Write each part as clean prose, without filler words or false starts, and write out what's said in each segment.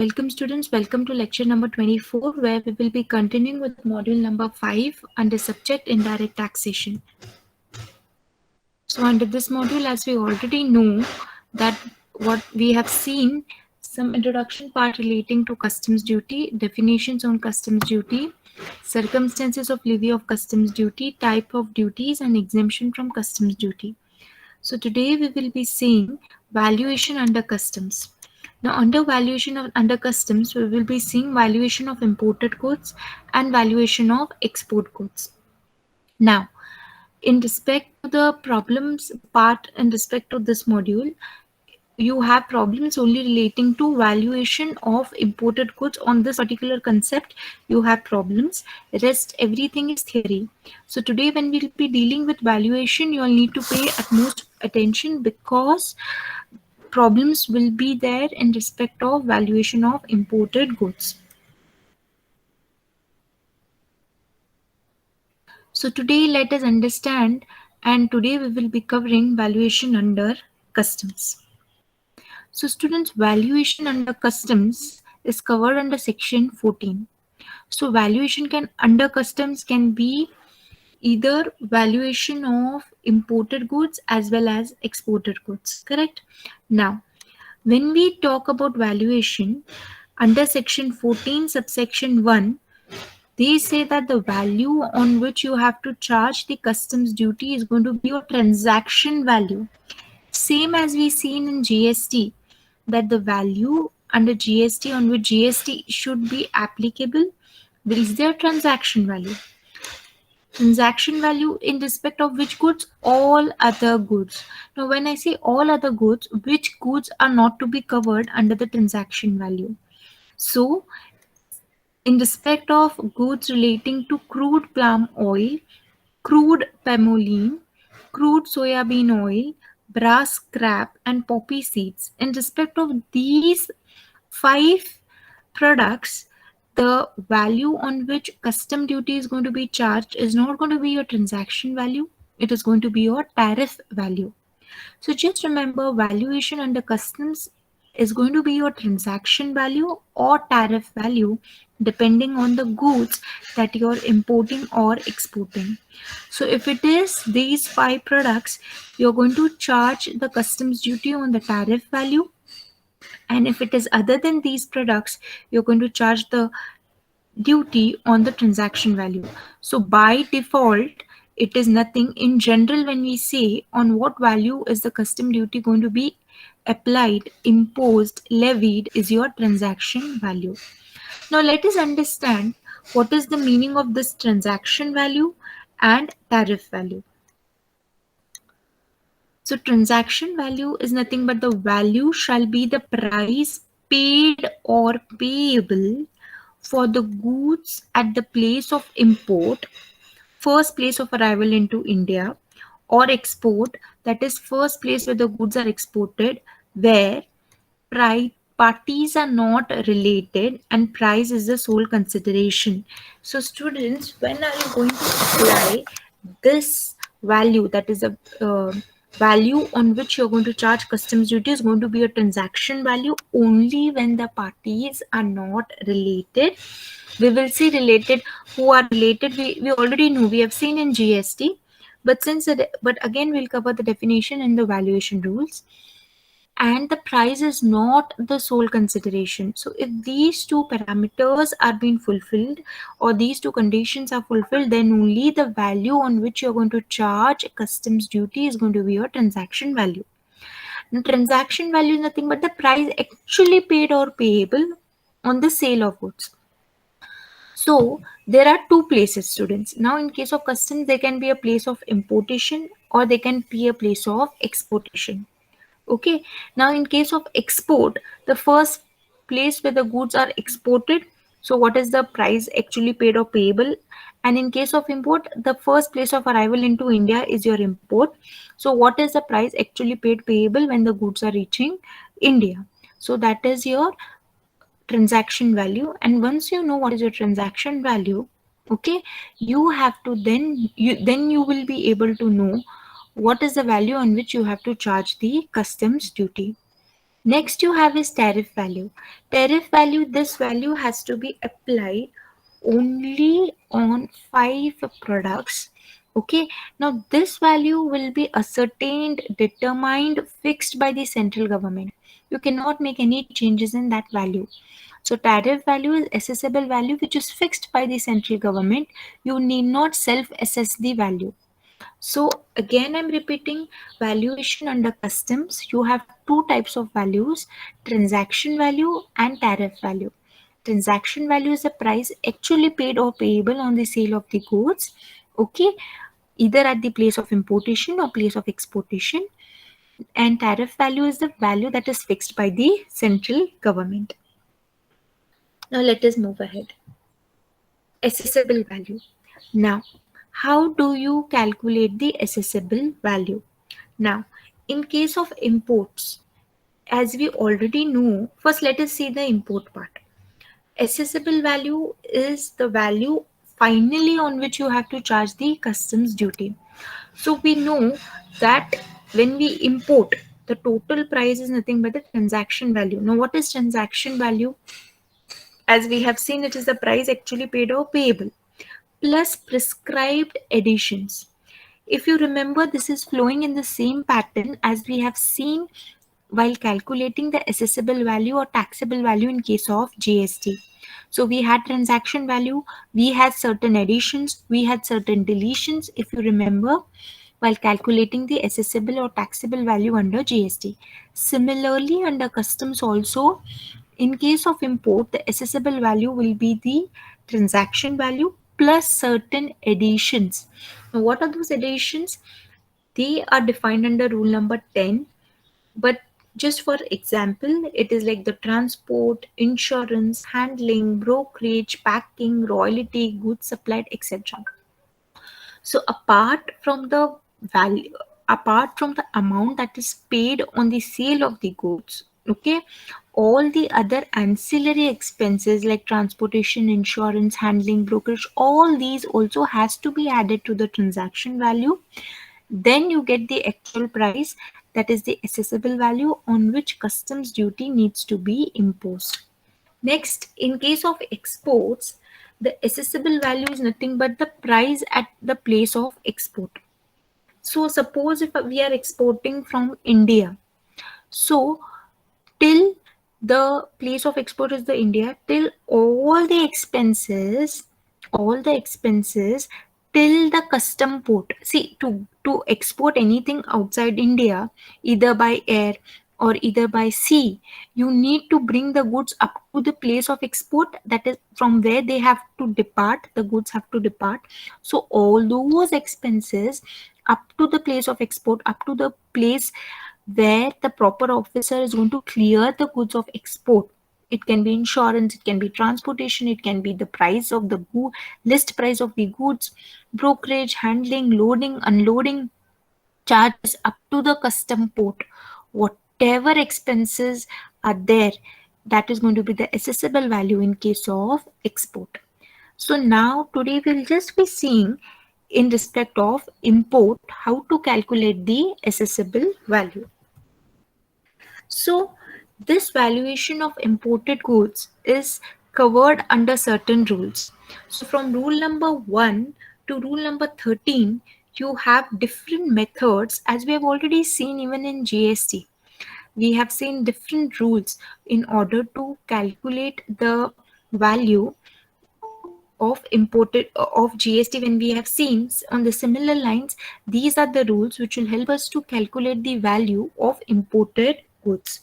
Welcome students, welcome to lecture number 24 where we will be continuing with module number 5 under subject indirect taxation. So under this module, as we already know that what we have seen some introduction part relating to customs duty, definitions on customs duty, circumstances of levy of customs duty, type of duties and exemption from customs duty. So today we will be seeing valuation under customs. Now under under customs, we will be seeing valuation of imported goods and valuation of export goods. Now, in respect to the problems part in respect to this module, you have problems only relating to valuation of imported goods. On this particular concept you have problems, rest everything is theory. So today when we'll be dealing with valuation, you'll need to pay utmost attention because problems will be there in respect of valuation of imported goods. So today let us understand, and today we will be covering valuation under customs. So students, valuation under customs is covered under section 14. So valuation under customs can be either valuation of imported goods as well as exported goods, correct? Now, when we talk about valuation under section 14 subsection 1, they say that the value on which you have to charge the customs duty is going to be your transaction value. Same as we seen in GST, that the value under GST on which GST should be applicable is their transaction value. Transaction value in respect of which goods? All other goods. Now when I say all other goods, which goods are not to be covered under the transaction value? So in respect of goods relating to crude palm oil, crude palmolene, crude soybean oil, brass scrap and poppy seeds, in respect of these 5 products, the value on which custom duty is going to be charged is not going to be your transaction value, it is going to be your tariff value. So just remember, valuation under customs is going to be your transaction value or tariff value depending on the goods that you're importing or exporting. So if it is these 5 products, you're going to charge the customs duty on the tariff value, and if it is other than these products, you're going to charge the duty on the transaction value. So by default, it is nothing. In general, when we say on what value is the custom duty going to be applied, imposed, levied, is your transaction value. Now let us understand what is the meaning of this transaction value and tariff value. So transaction value is nothing but the value shall be the price paid or payable for the goods at the place of import, first place of arrival into India, or export, that is first place where the goods are exported, where parties are not related and price is the sole consideration. So students, when are you going to apply this value, that is a value on which you're going to charge customs duty, is going to be a transaction value only when the parties are not related. We will see related, who are related, we already know, we have seen in GST, but again we'll cover the definition and the valuation rules. And the price is not the sole consideration. So if these two parameters are being fulfilled or these two conditions are fulfilled, then only the value on which you're going to charge customs duty is going to be your transaction value. Now, transaction value is nothing but the price actually paid or payable on the sale of goods. So there are 2 places, students. Now in case of customs, there can be a place of importation or they can be a place of exportation. Okay, now in case of export, the first place where the goods are exported, so what is the price actually paid or payable? And in case of import, the first place of arrival into India is your import. So what is the price actually paid payable when the goods are reaching India? So that is your transaction value. And once you know what is your transaction value, okay, you have to then you will be able to know what is the value on which you have to charge the customs duty. Next you have is tariff value. Tariff value, this value has to be applied only on 5 products. Okay, now this value will be ascertained, determined, fixed by the central government. You cannot make any changes in that value. So tariff value is assessable value which is fixed by the central government. You need not self-assess the value. So again, I'm repeating, valuation under customs, you have two types of values, transaction value and tariff value. Transaction value is the price actually paid or payable on the sale of the goods, okay, either at the place of importation or place of exportation. And tariff value is the value that is fixed by the central government. Now let us move ahead. Assessable value. Now, how do you calculate the assessable value? Now, in case of imports, as we already know, first let us see the import part. Assessable value is the value finally on which you have to charge the customs duty. So we know that when we import, the total price is nothing but the transaction value. Now, what is transaction value? As we have seen, it is the price actually paid or payable plus prescribed additions. If you remember, this is flowing in the same pattern as we have seen while calculating the assessable value or taxable value in case of GST. So we had transaction value, we had certain additions, we had certain deletions, if you remember, while calculating the assessable or taxable value under GST. Similarly, under customs also, in case of import, the assessable value will be the transaction value plus certain additions. Now, what are those additions? They are defined under rule number 10, but just for example, it is like the transport, insurance, handling, brokerage, packing, royalty, goods supplied, etc. So value, apart from the amount that is paid on the sale of the goods, okay, all the other ancillary expenses like transportation, insurance, handling, brokerage, all these also has to be added to the transaction value. Then you get the actual price, that is the assessable value on which customs duty needs to be imposed. Next, in case of exports, the assessable value is nothing but the price at the place of export. So suppose if we are exporting from India, so till the place of export is the India, till all the expenses till the custom port. See, to export anything outside India, either by air or either by sea, you need to bring the goods up to the place of export, that is from where they have to depart, the goods have to depart. So all those expenses up to the place of export, up to the place where the proper officer is going to clear the goods of export. It can be insurance, it can be transportation, it can be the price of the list price of the goods, brokerage, handling, loading, unloading charges up to the custom port. Whatever expenses are there, that is going to be the assessable value in case of export. So now today we'll just be seeing in respect of import how to calculate the assessable value. So, this valuation of imported goods is covered under certain rules. So, from rule number 1 to rule number 13, you have different methods, as we have already seen even in GST. We have seen different rules in order to calculate the value of imported of GST. When we have seen on the similar lines, these are the rules which will help us to calculate the value of imported goods.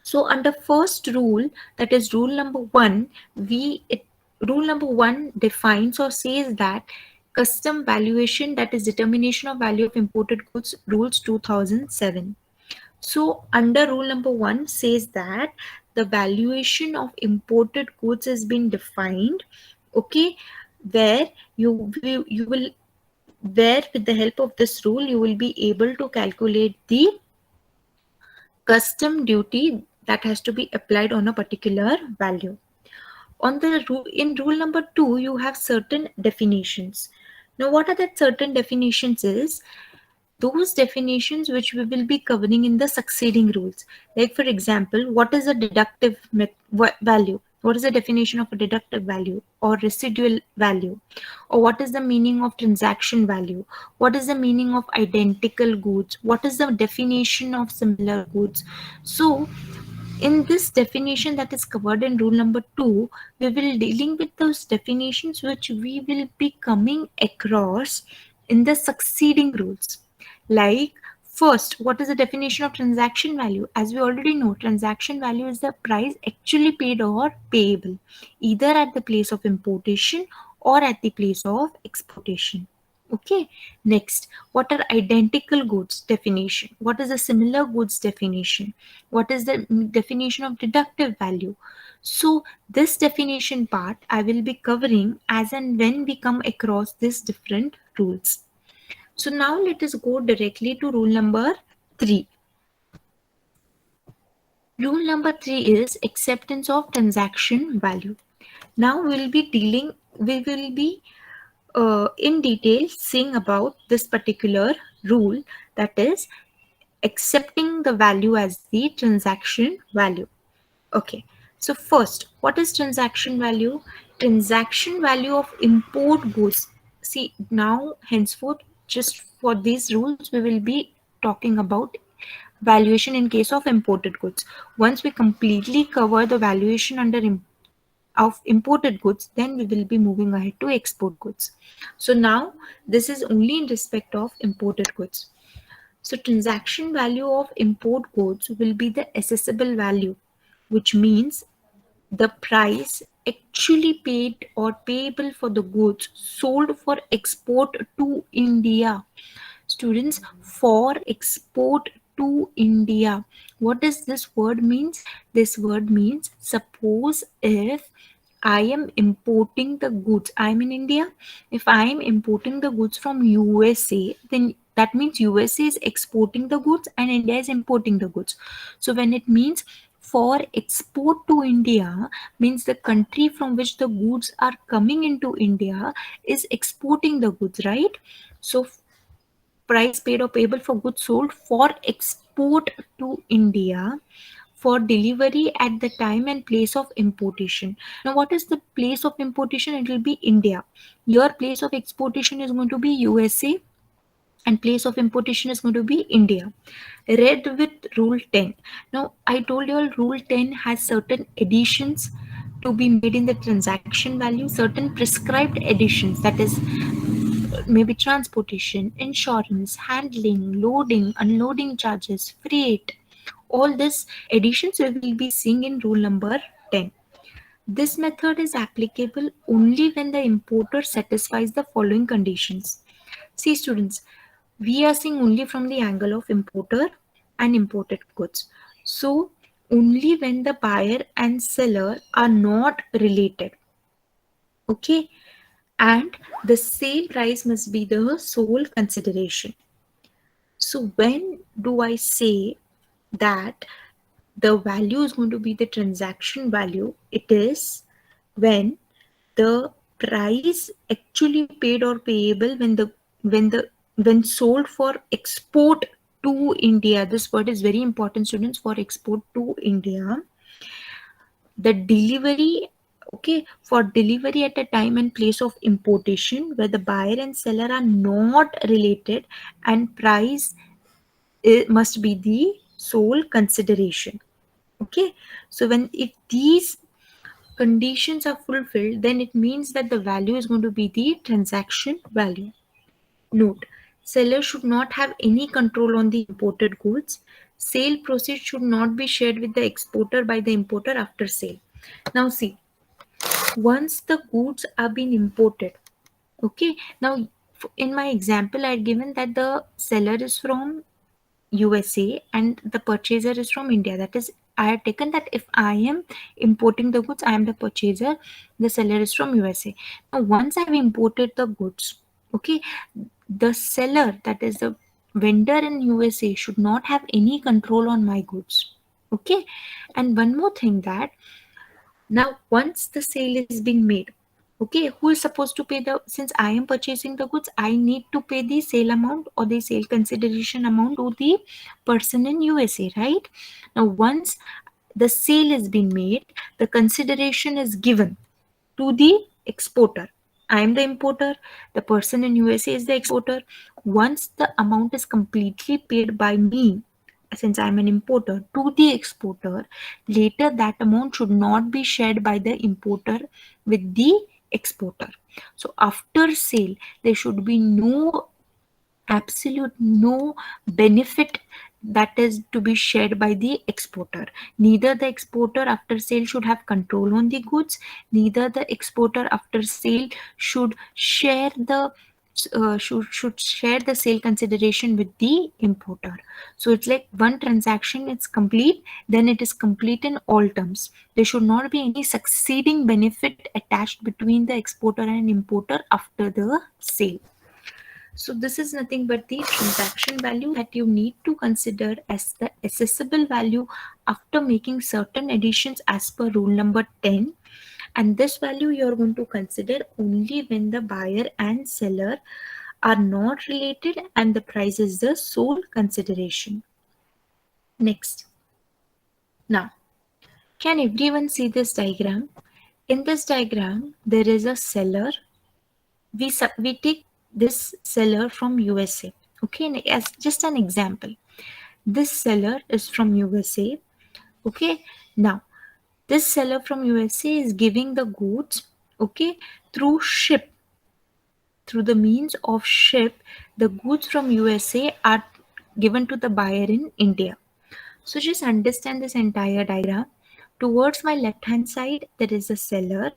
So under first rule, that is rule number 1, rule number 1 defines or says that custom valuation, that is determination of value of imported goods, rules 2007. So under rule number 1 says that the valuation of imported goods has been defined, okay, where you will where with the help of this rule you will be able to calculate the custom duty that has to be applied on a particular value. In rule number 2, you have certain definitions. Now, what are that certain definitions is? those definitions which we will be covering in the succeeding rules. Like, for example, what is a deductive value? What is the definition of a deductive value or residual value? Or what is the meaning of transaction value? What is the meaning of identical goods? What is the definition of similar goods? So, in this definition that is covered in rule number 2, we will dealing with those definitions which we will be coming across in the succeeding rules. Like, first, what is the definition of transaction value? As we already know, transaction value is the price actually paid or payable, either at the place of importation or at the place of exportation. Okay, next, what are identical goods definition? What is the similar goods definition? What is the definition of deductive value? So this definition part I will be covering as and when we come across these different rules. So now let us go directly to rule number 3. Rule number 3 is acceptance of transaction value. Now we will be in detail seeing about this particular rule, that is accepting the value as the transaction value. Okay, so first, what is transaction value? Transaction value of import goods. See, now henceforth, just for these rules, we will be talking about valuation in case of imported goods. Once we completely cover the valuation of imported goods, then we will be moving ahead to export goods. So now this is only in respect of imported goods. So transaction value of import goods will be the assessable value, which means the price actually paid or payable for the goods sold for export to India. Students, for export to India. What does this word means? This word means, suppose if I am importing the goods, I'm in India. If I am importing the goods from USA, then that means USA is exporting the goods and India is importing the goods. So when it means for export to India, means the country from which the goods are coming into India is exporting the goods, right? So price paid or payable for goods sold for export to India for delivery at the time and place of importation. Now, what is the place of importation? It will be India. Your place of exportation is going to be USA and place of importation is going to be India. Read with Rule 10. Now, I told you all Rule 10 has certain additions to be made in the transaction value, certain prescribed additions, that is maybe transportation, insurance, handling, loading, unloading charges, freight. All these additions we will be seeing in rule number 10. This method is applicable only when the importer satisfies the following conditions. See students, we are seeing only from the angle of importer and imported goods. So only when the buyer and seller are not related. Okay, and the sale price must be the sole consideration. So when do I say that the value is going to be the transaction value? It is when the price actually paid or payable when sold for export to India. This word is very important, students, for export to India. The delivery, okay, for delivery at a time and place of importation where the buyer and seller are not related and price must be the sole consideration. Okay, so when if these conditions are fulfilled, then it means that the value is going to be the transaction value. Note, seller should not have any control on the imported goods. Sale proceeds should not be shared with the exporter by the importer after sale. Now see, once the goods are being imported, okay, now in my example I had given that the seller is from USA and the purchaser is from India. That is, I had taken that if I am importing the goods, I am the purchaser, the seller is from USA. Now, once I've imported the goods, okay, the seller, that is the vendor in USA, should not have any control on my goods. Okay, and one more thing, that now once the sale is being made, Okay, who is supposed to pay the, since I am purchasing the goods, I need to pay the sale amount or the sale consideration amount to the person in USA, right? Now, once the sale has been made, the consideration is given to the exporter. I am the importer, the person in USA is the exporter. Once the amount is completely paid by me, since I am an importer, to the exporter, later that amount should not be shared by the importer with the exporter. So after sale, there should be no, absolute no benefit that is to be shared by the exporter. Neither the exporter after sale should have control on the goods, neither the exporter after sale should share the should share the sale consideration with the importer. So it's like one transaction, it's complete, then it is complete in all terms. There should not be any succeeding benefit attached between the exporter and importer after the sale. So this is nothing but the transaction value that you need to consider as the accessible value after making certain additions as per rule number 10. And this value you are going to consider only when the buyer and seller are not related and the price is the sole consideration. Next. Now, can everyone see this diagram? In this diagram, there is a seller. We take this seller from USA. Okay, and as just an example, this seller is from USA. Okay, now this seller from USA is giving the goods, okay, through ship, through the means of ship. The goods from USA are given to the buyer in India. So just understand this entire diagram. Towards my left hand side there is a seller,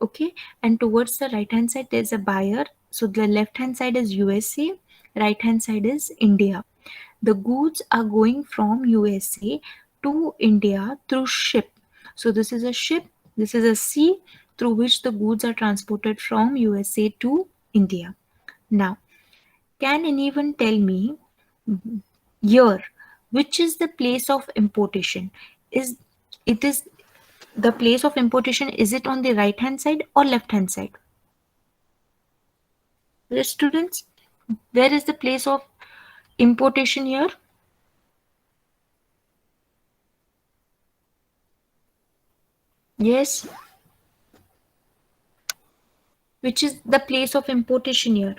okay, and towards the right hand side there's a buyer. So the left hand side is USA, right hand side is India. The goods are going from USA to India through ship. So this is a ship, this is a sea through which the goods are transported from USA to India. Now, can anyone tell me here which is the place of importation? Is it is the place of importation, is it on the right hand side or left hand side? The students, where is the place of importation here? Yes, which is the place of importation here?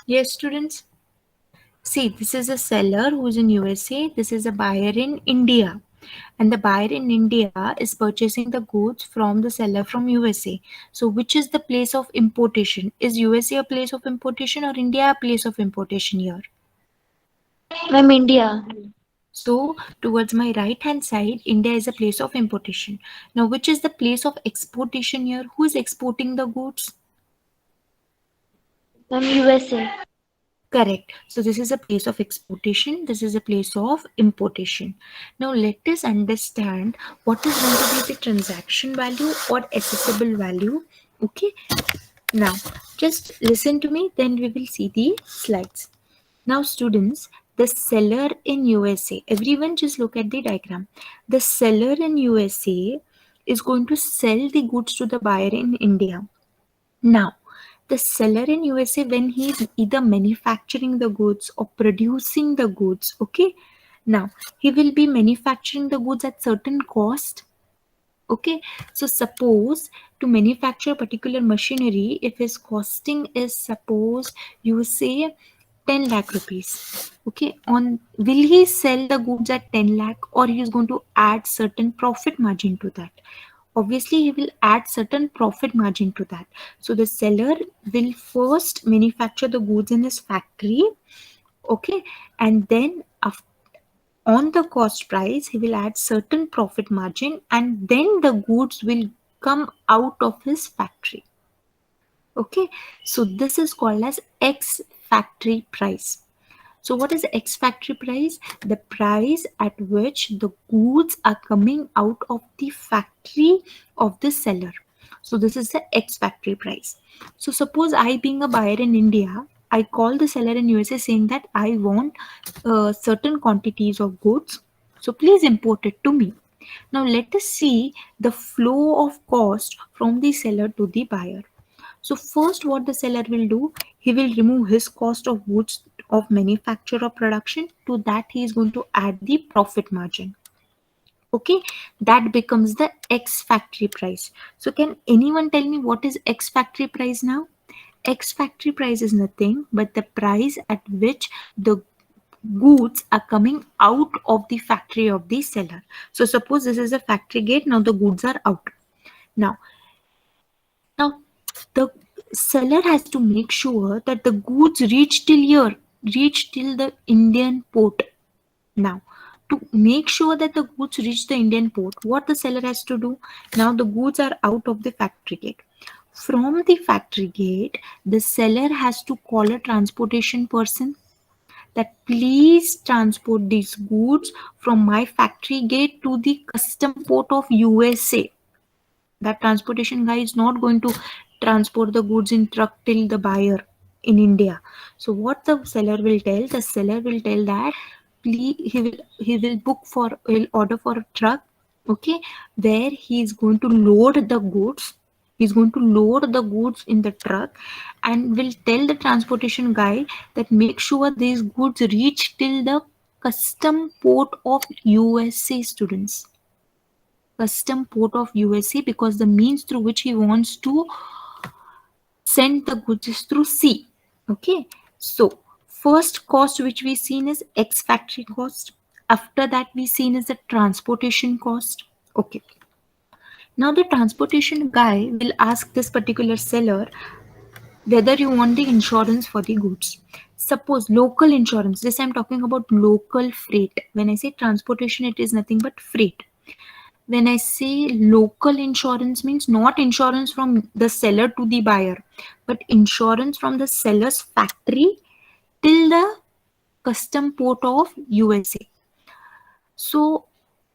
Yes, students. See, this is a seller who's in USA. This is a buyer in India. And the buyer in India is purchasing the goods from the seller from USA. So, which is the place of importation? Is USA a place of importation or India a place of importation here? Ma'am, India. So, towards my right hand side, India is a place of importation. Now, which is the place of exportation here? Who is exporting the goods? Ma'am, USA. Correct. So this is a place of exportation. This is a place of importation. Now let us understand what is going to be the transaction value or accessible value. Okay. Now just listen to me. Then we will see the slides. Now students, the seller in USA. Everyone just look at the diagram. The seller in USA is going to sell the goods to the buyer in India. Now, the seller in USA, when he is either manufacturing the goods or producing the goods, okay, now he will be manufacturing the goods at certain cost. Okay, so suppose to manufacture a particular machinery, if his costing is, suppose you say 10 lakh rupees, okay, on will he sell the goods at 10 lakh or he is going to add certain profit margin to that? Obviously he will add certain profit margin to that. So the seller will first manufacture the goods in his factory, okay, and then on the cost price he will add certain profit margin and then the goods will come out of his factory. Okay, so this is called as X factory price. So what is the X factory price? The price at which the goods are coming out of the factory of the seller. So this is the ex factory price. So suppose I, being a buyer in India, I call the seller in USA saying that I want certain quantities of goods. So please import it to me. Now let us see the flow of cost from the seller to the buyer. So first what the seller will do, he will remove his cost of goods of manufacture or production. To that he is going to add the profit margin. Okay, that becomes the ex factory price. So can anyone tell me what is ex factory price now? Ex factory price is nothing but the price at which the goods are coming out of the factory of the seller. So suppose this is a factory gate, now the goods are out. Now now the seller has to make sure that the goods reach till the Indian port. Now, to make sure that the goods reach the Indian port, what the seller has to do? Now the goods are out of the factory gate. From the factory gate, the seller has to call a transportation person that please transport these goods from my factory gate to the custom port of USA. That transportation guy is not going to transport the goods in truck till the buyer in India. So what the seller will tell? The seller will tell that please he will book for he'll order for a truck, okay, where he is going to load the goods. He's going to load the goods in the truck and will tell the transportation guy that make sure these goods reach till the custom port of USA, students. Custom port of USA, because the means through which he wants to send the goods is through sea. Okay, so first cost which we seen is ex factory cost. After that we seen is the transportation cost. Okay, now the transportation guy will ask this particular seller whether you want the insurance for the goods. Suppose local insurance, this I'm talking about local freight. When I say transportation, it is nothing but freight. When I say local insurance, means not insurance from the seller to the buyer, but insurance from the seller's factory till the custom port of USA. So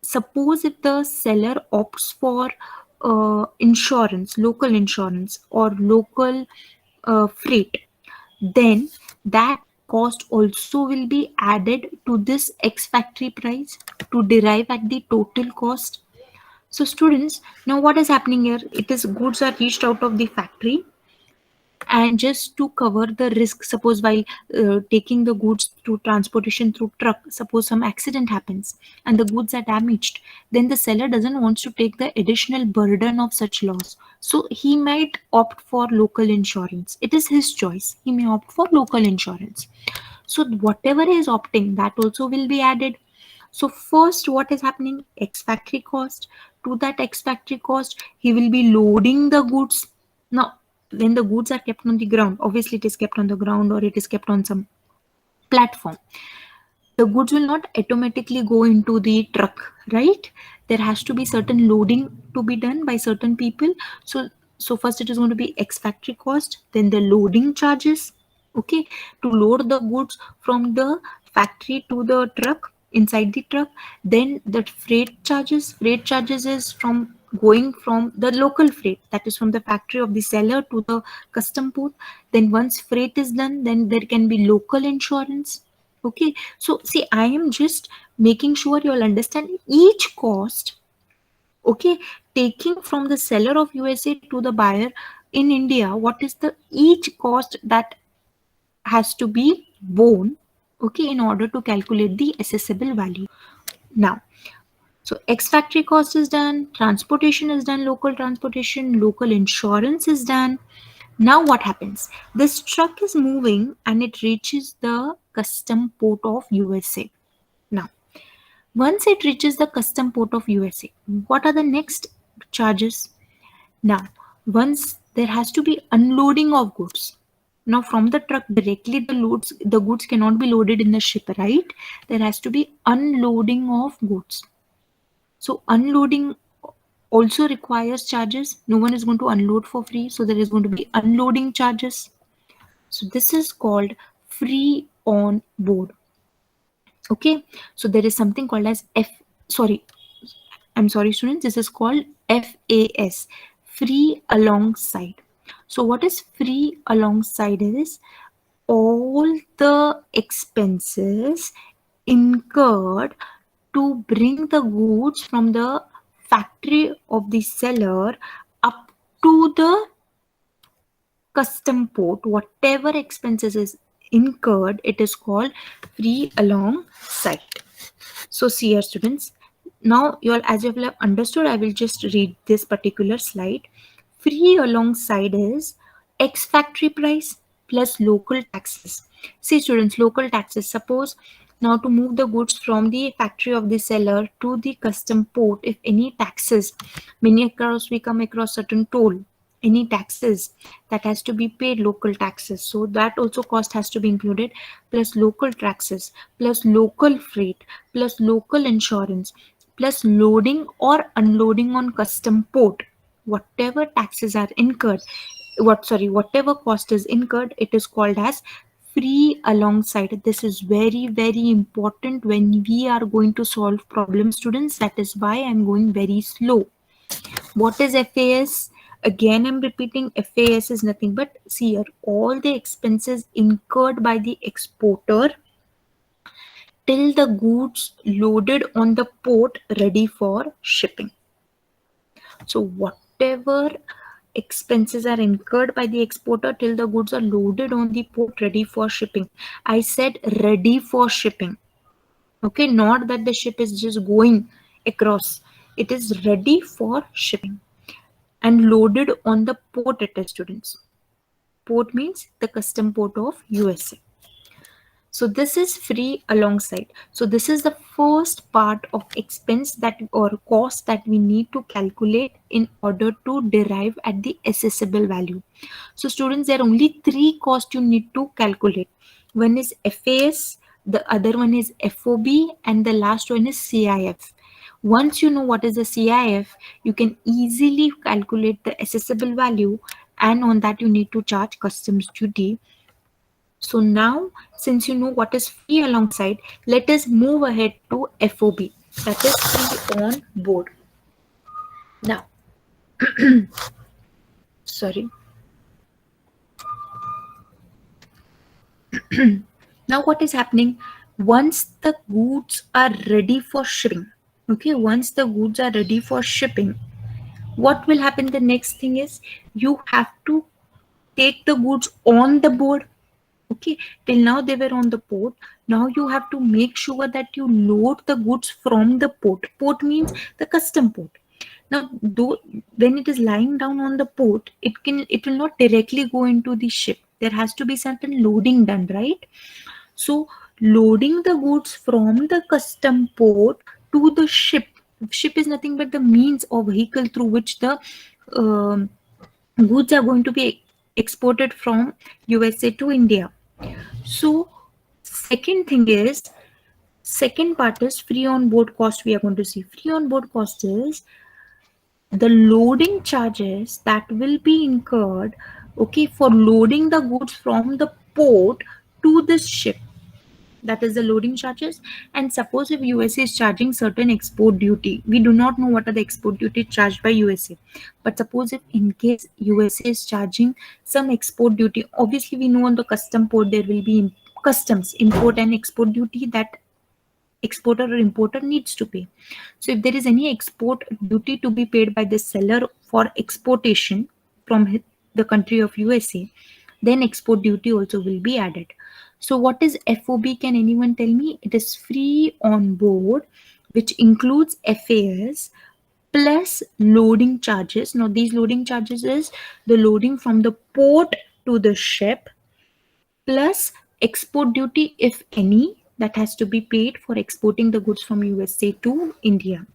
suppose if the seller opts for insurance, local insurance or local freight, then that cost also will be added to this ex factory price to derive at the total cost. So students, now what is happening here? It is goods are reached out of the factory, and just to cover the risk, suppose while taking the goods to transportation through truck, suppose some accident happens and the goods are damaged, then the seller doesn't want to take the additional burden of such loss. So he might opt for local insurance. It is his choice. He may opt for local insurance. So whatever he is opting, that also will be added. So first what is happening? Ex factory cost. To that ex factory cost, he will be loading the goods. Now, when the goods are kept on the ground, obviously it is kept on the ground or it is kept on some platform, the goods will not automatically go into the truck, right? There has to be certain loading to be done by certain people. So first it is going to be ex factory cost, then the loading charges, okay, to load the goods from the factory to the truck, inside the truck. Then the freight charges is from going from the local freight, that is from the factory of the seller to the custom port. Then once freight is done, then there can be local insurance. Okay, so see, I am just making sure you all understand each cost. Okay, taking from the seller of USA to the buyer in India, what is the each cost that has to be borne, okay, in order to calculate the assessable value. Now, so ex factory cost is done, transportation is done, local transportation, local insurance is done. Now what happens? This truck is moving and it reaches the custom port of USA. Now, once it reaches the custom port of USA, what are the next charges? Now, once there has to be unloading of goods. Now, from the truck directly, the goods cannot be loaded in the ship, right? There has to be unloading of goods. So, unloading also requires charges. No one is going to unload for free, so there is going to be unloading charges. So, this is called free on board. Okay, so there is something called as sorry, I'm sorry students, this is called FAS, free alongside. So what is free alongside is all the expenses incurred to bring the goods from the factory of the seller up to the custom port. Whatever expenses is incurred, it is called free alongside. So see here students, now you all, as you have understood, I will just read this particular slide. Free alongside is X factory price plus local taxes. See students, local taxes, suppose now to move the goods from the factory of the seller to the custom port, if any taxes, many across we come across certain toll, any taxes that has to be paid, local taxes, so that also cost has to be included, plus local taxes, plus local freight, plus local insurance, plus loading or unloading on custom port. Whatever taxes are incurred, whatever cost is incurred, it is called as free alongside. This is very very important when we are going to solve problems students, that is why I'm going very slow. What is FAS? Again, I'm repeating, FAS is nothing but, see here, all the expenses incurred by the exporter till the goods loaded on the port ready for shipping. So whatever expenses are incurred by the exporter till the goods are loaded on the port ready for shipping. I said ready for shipping. Okay, not that the ship is just going across. It is ready for shipping and loaded on the port, it is students. Port means the custom port of USA. So this is free alongside. So this is the first part of expense that or cost that we need to calculate in order to derive at the assessable value. So students, there are only three costs you need to calculate. One is FAS, the other one is FOB, and the last one is CIF. Once you know what is the CIF, you can easily calculate the assessable value, and on that you need to charge customs duty. So now, since you know what is free alongside, let us move ahead to FOB, that is free on board. Now, sorry. Now what is happening? Once the goods are ready for shipping, okay, once the goods are ready for shipping, what will happen? The next thing is you have to take the goods on the board. Okay, till now they were on the port. Now you have to make sure that you load the goods from the port. Port means the custom port. Now, though when it is lying down on the port, it will not directly go into the ship. There has to be certain loading done, right? So loading the goods from the custom port to the ship. Ship is nothing but the means or vehicle through which the um, goods are going to be exported from USA to India. So second part is free on board cost. We are going to see free on board cost is the loading charges that will be incurred, okay, for loading the goods from the port to the ship. That is the loading charges. And suppose if USA is charging certain export duty, we do not know what are the export duty charged by USA, but suppose if in case USA is charging some export duty, obviously we know on the custom port there will be customs, import and export duty that exporter or importer needs to pay. So if there is any export duty to be paid by the seller for exportation from the country of USA, then export duty also will be added. So what is FOB? Can anyone tell me? It is free on board, which includes FAS plus loading charges. Now these loading charges is the loading from the port to the ship plus export duty, if any, that has to be paid for exporting the goods from USA to India.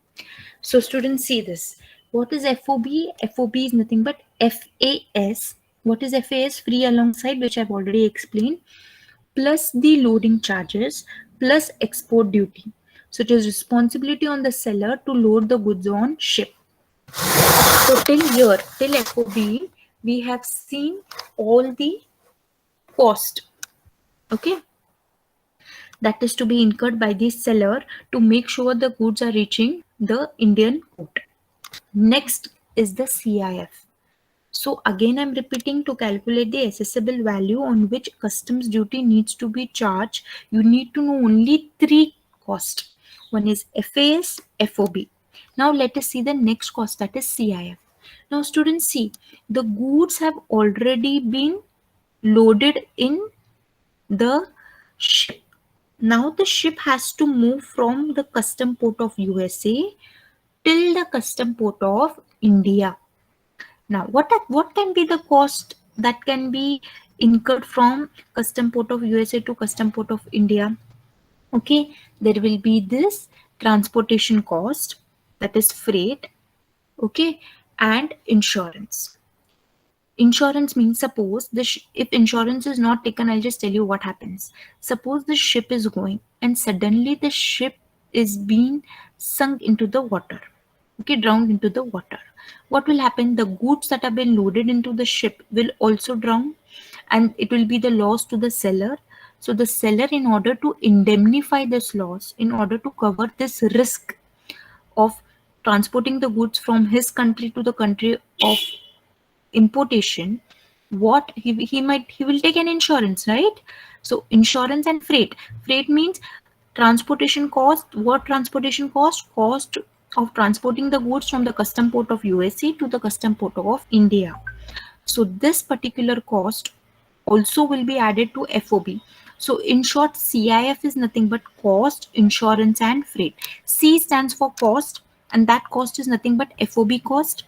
So students, see this. What is FOB? FOB is nothing but FAS. What is FAS? Free alongside, which I've already explained, plus the loading charges plus export duty. So it is responsibility on the seller to load the goods on ship. So till here, till FOB, we have seen all the cost, okay, that is to be incurred by the seller to make sure the goods are reaching the Indian port. Next is the CIF. So again, I'm repeating, to calculate the assessable value on which customs duty needs to be charged, you need to know only three costs. One is FAS, FOB. Now let us see the next cost, that is CIF. Now students, see, the goods have already been loaded in the ship. Now the ship has to move from the custom port of USA till the custom port of India. Now, what can be the cost that can be incurred from custom port of USA to custom port of India? Okay, there will be this transportation cost, that is freight, okay, and insurance. Insurance means, suppose if insurance is not taken, I'll just tell you what happens. Suppose the ship is going and suddenly the ship is being sunk into the water, okay, drowned into the water. What will happen? The goods that have been loaded into the ship will also drown, and it will be the loss to the seller. So the seller, in order to indemnify this loss, in order to cover this risk of transporting the goods from his country to the country of importation, what he will take an insurance, right? So insurance and freight means transportation cost. What transportation cost of transporting the goods from the custom port of USA to the custom port of India. So this particular cost also will be added to FOB. So in short, CIF is nothing but cost, insurance and freight. C stands for cost, and that cost is nothing but FOB cost,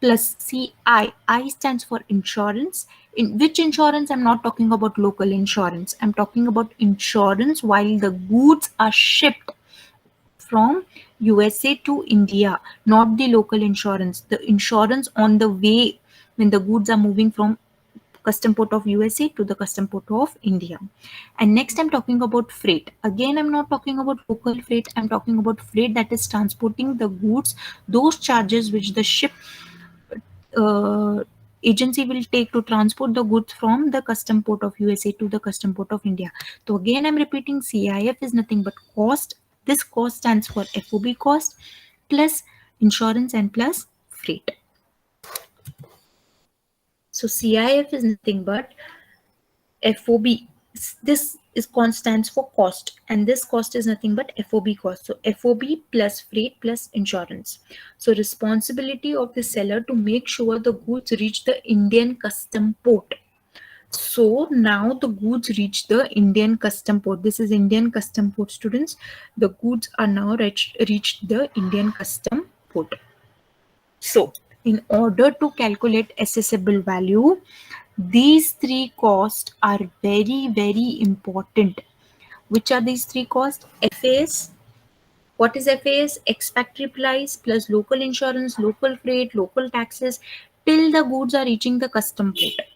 plus CI. I stands for insurance. In which insurance? I'm not talking about local insurance. I'm talking about insurance while the goods are shipped from USA to India, not the local insurance. The insurance on the way when the goods are moving from custom port of USA to the custom port of India. And next, I'm talking about freight. Again, I'm not talking about local freight. I'm talking about freight that is transporting the goods, those charges which the ship uh, agency will take to transport the goods from the custom port of USA to the custom port of India. So again, I'm repeating, CIF is nothing but cost. This cost stands for FOB cost plus insurance and plus freight. So CIF is nothing but FOB. This is stands for cost, and this cost is nothing but FOB cost. So FOB plus freight plus insurance. So responsibility of the seller to make sure the goods reach the Indian custom port. So now the goods reach the Indian custom port. This is Indian custom port, students. The goods are now reached the Indian custom port. So in order to calculate assessable value, these three costs are very, very important. Which are these three costs? FAS. What is FAS? Ex-factory price plus local insurance, local freight, local taxes till the goods are reaching the custom port.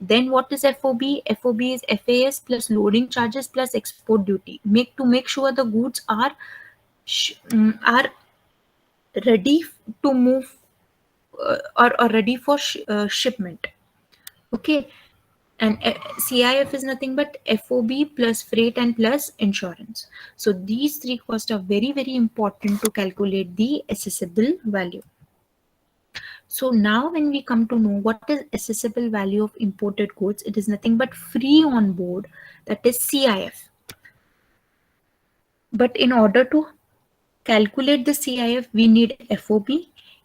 Then what is FOB? FOB is FAS plus loading charges plus export duty. Make sure the goods are ready to move, or ready for shipment. Okay, and CIF is nothing but FOB plus freight and plus insurance. So these three costs are very, very important to calculate the assessable value. So now when we come to know what is assessable value of imported goods, it is nothing but free on board, that is CIF. But in order to calculate the CIF, we need FOB.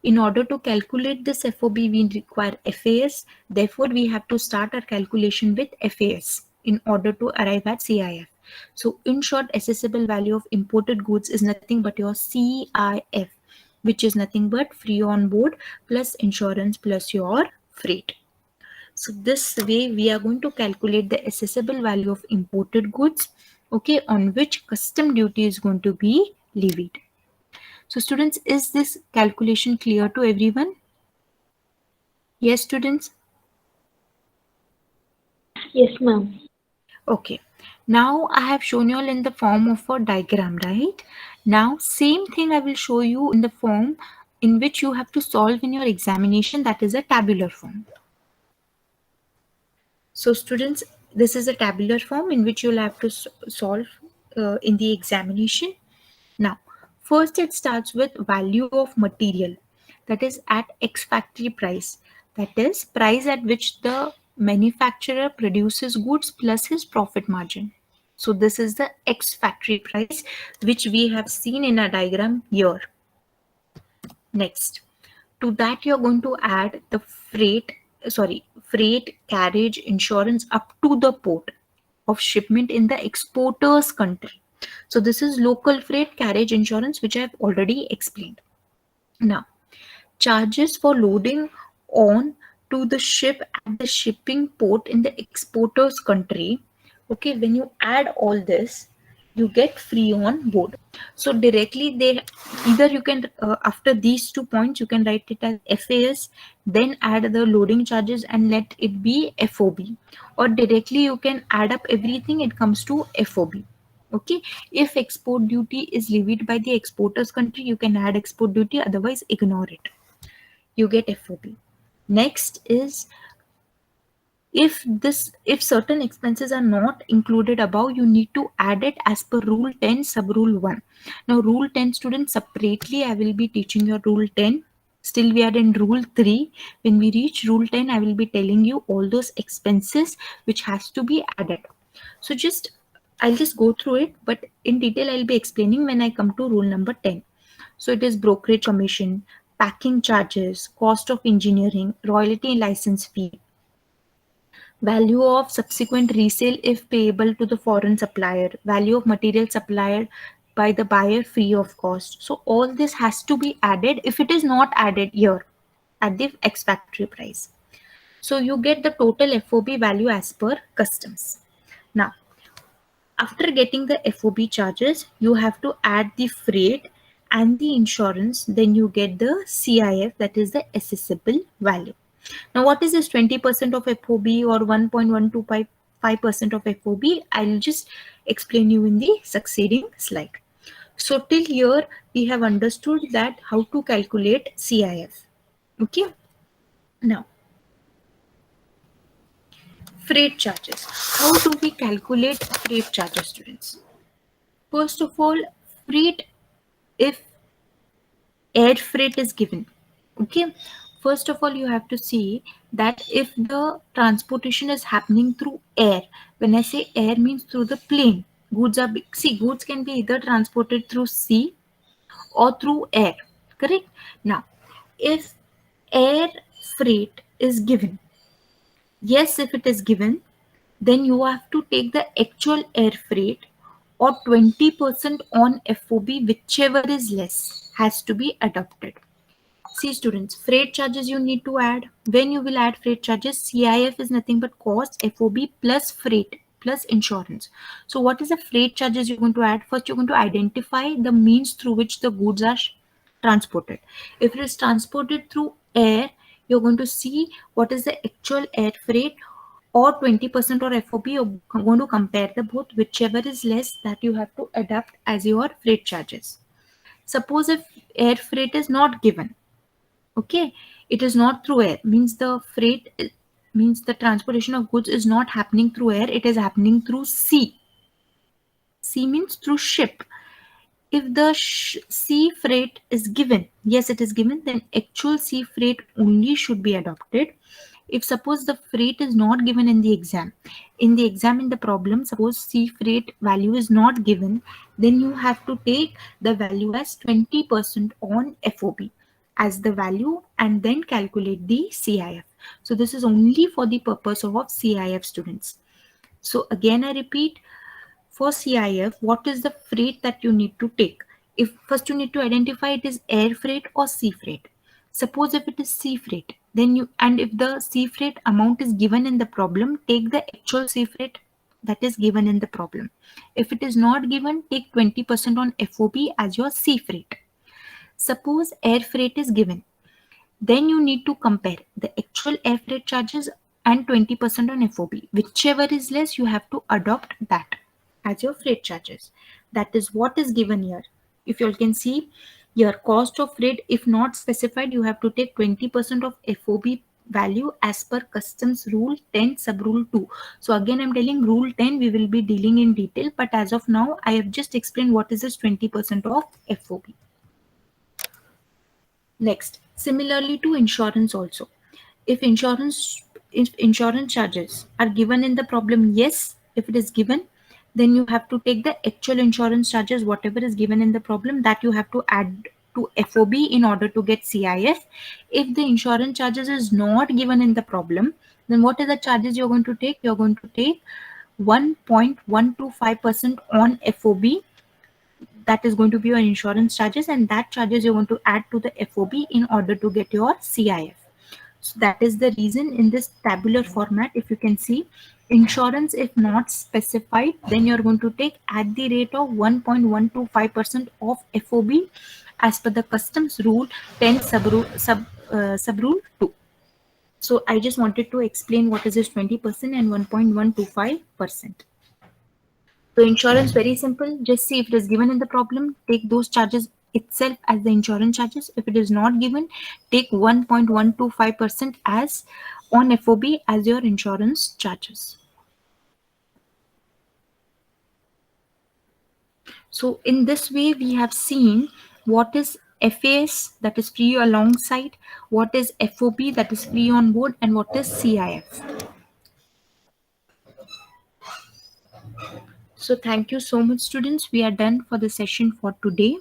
In order to calculate this FOB, we require FAS. Therefore, we have to start our calculation with FAS in order to arrive at CIF. So, in short, assessable value of imported goods is nothing but your CIF, which is nothing but free on board plus insurance plus your freight. So this way we are going to calculate the assessable value of imported goods, okay, on which custom duty is going to be levied. So students, is this calculation clear to everyone? Yes, students? Yes, ma'am. Okay. Now I have shown you all in the form of a diagram, right? Now same thing I will show you in the form in which you have to solve in your examination, that is a tabular form. So students, this is a tabular form in which you'll have to solve in the examination. Now, first it starts with value of material, that is at X factory price. that is price at which the manufacturer produces goods plus his profit margin. So this is the ex factory price which we have seen in a diagram here. Next, to that you're going to add the freight carriage insurance up to the port of shipment in the exporter's country. So this is local freight carriage insurance which I have already explained. Now, charges for loading on to the ship at the shipping port in the exporter's country. Okay, when you add all this, you get free on board. So directly they either you can after these 2 points you can write it as FAS, then add the loading charges and let it be FOB, or directly you can add up everything, it comes to FOB. Okay, if export duty is levied by the exporter's country, you can add export duty, otherwise ignore it. You get FOB. Next is if certain expenses are not included above, you need to add it as per rule 10 sub rule 1. Now rule 10 students separately I will be teaching your rule 10. Still we are in rule 3. When we reach rule 10, I will be telling you all those expenses which has to be added. So I'll just go through it, but in detail I'll be explaining when I come to rule number 10. So it is brokerage commission, packing charges, cost of engineering, royalty and license fee, value of subsequent resale if payable to the foreign supplier, value of material supplied by the buyer free of cost. So all this has to be added if it is not added here at the ex factory price. So you get the total FOB value as per customs. Now, after getting the FOB charges, you have to add the freight and the insurance, then you get the CIF, that is the assessable value. Now, what is this 20% of FOB or 1.125% of FOB? I'll just explain you in the succeeding slide. So till here, we have understood that how to calculate CIF. Okay. Now, freight charges. How do we calculate freight charges, students? First of all, freight, if air freight is given, okay, first of all you have to see that if the transportation is happening through air, when I say air means through the plane, goods can be either transported through sea or through air, correct? Now, if air freight is given, yes, if it is given, then you have to take the actual air freight or 20% on FOB, whichever is less has to be adopted. See students, freight charges you need to add. When you will add freight charges, CIF is nothing but cost, FOB plus freight plus insurance. So what is the freight charges you're going to add? First, you're going to identify the means through which the goods are transported. If it is transported through air, you're going to see what is the actual air freight or 20% or FOB. You're going to compare the both, whichever is less that you have to adapt as your freight charges. Suppose if air freight is not given, okay, it is not through air, means the freight means the transportation of goods is not happening through air, it is happening through sea. Sea means through ship. If the sea freight is given, yes, it is given, then actual sea freight only should be adopted. If suppose the freight is not given in the exam, in the problem, suppose sea freight value is not given, then you have to take the value as 20% on FOB as the value and then calculate the CIF. So this is only for the purpose of CIF, students. So again I repeat, for CIF, what is the freight that you need to take? If first you need to identify it is air freight or sea freight. Suppose if it is sea freight, then if the sea freight amount is given in the problem, take the actual sea freight that is given in the problem. If it is not given, take 20% on FOB as your sea freight. Suppose air freight is given, then you need to compare the actual air freight charges and 20% on FOB. Whichever is less, you have to adopt that as your freight charges. That is what is given here. If you all can see, your cost of freight, if not specified, you have to take 20% of FOB value as per customs rule 10 sub rule 2. So again I'm telling rule 10 we will be dealing in detail, but as of now I have just explained what is this 20% of FOB. Next, similarly to insurance also, if insurance charges are given in the problem, yes, if it is given, then you have to take the actual insurance charges, whatever is given in the problem, that you have to add to FOB in order to get CIF. If the insurance charges is not given in the problem, then what are the charges you're going to take? You're going to take 1.125% on FOB. That is going to be your insurance charges, and that charges you're going to add to the FOB in order to get your CIF. So that is the reason in this tabular format, if you can see, insurance if not specified, then you're going to take at the rate of 1.125% of FOB as per the customs rule 10 subrule 2. So I just wanted to explain what is this 20% and 1.125%. So insurance, very simple. Just see if it is given in the problem, take those charges itself as the insurance charges. If it is not given, take 1.125% as on FOB as your insurance charges. So in this way, we have seen what is FAS, that is free alongside, what is FOB, that is free on board, and what is CIF. So thank you so much, students. We are done for the session for today.